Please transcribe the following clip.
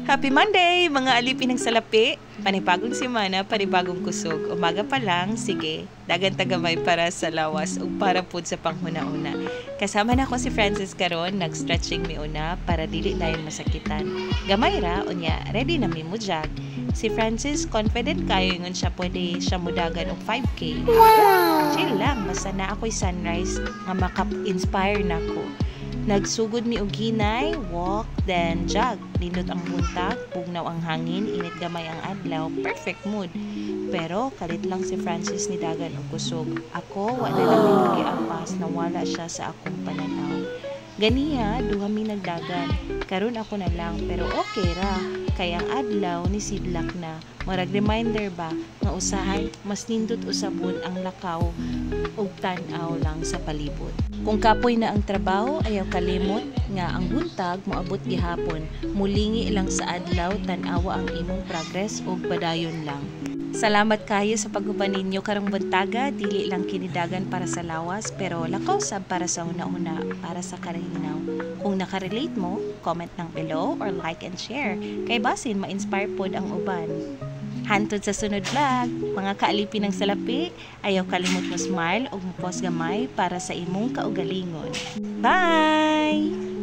Happy Monday, mga alipin ng salapi. Panibagong simana, panibagong kusog. Umaga pa lang, sige, dagan tagamay para sa lawas o para pud sa panghuna-una. Kasama na ko si Francis karon, nag-stretching mi una para dili dayon masakitan. Gamay ra, unya, ready na mi mujag. Si Francis, confident kayo ngon siya pwede siya mudagan og 5K. Wow! Chill lang, basta na ako'y sunrise nga makap-inspire na ko. Nagsugod mi og hinay, walk, then jog. Nindot ang buntag, bugnaw ang hangin, init gamay ang adlaw, perfect mood. Pero kalit lang si Francis ni dagan og kusog. Ako wala lang mi giampas na wala siya sa akong pananaw. Ganiya, duha mi nagdagan. Karon ako na lang, pero okay ra. Kay ang adlaw ni sidlak na. Marag reminder ba nga usahay mas nindot usabon ang lakaw ug tan-aw lang sa palibot. Kung kapoy na ang trabaho, ayaw kalimot nga ang buntag moabot gihapon. Mulingi lang sa adlaw tan-awa ang imong progress ug padayon lang. Salamat kayo sa paghuban ninyo karong buntaga, dili lang kinidagan para sa lawas pero lakaw sab para sa una-una para sa karinaw. Kung nakarelate mo, comment lang below or like and share. Kay basin ma-inspire pod ang uban. Hantod sa sunod vlog, mga kaalipin ng salapi, ayaw kalimot mo smile ug mo post gamay para sa imong kaugalingon. Bye!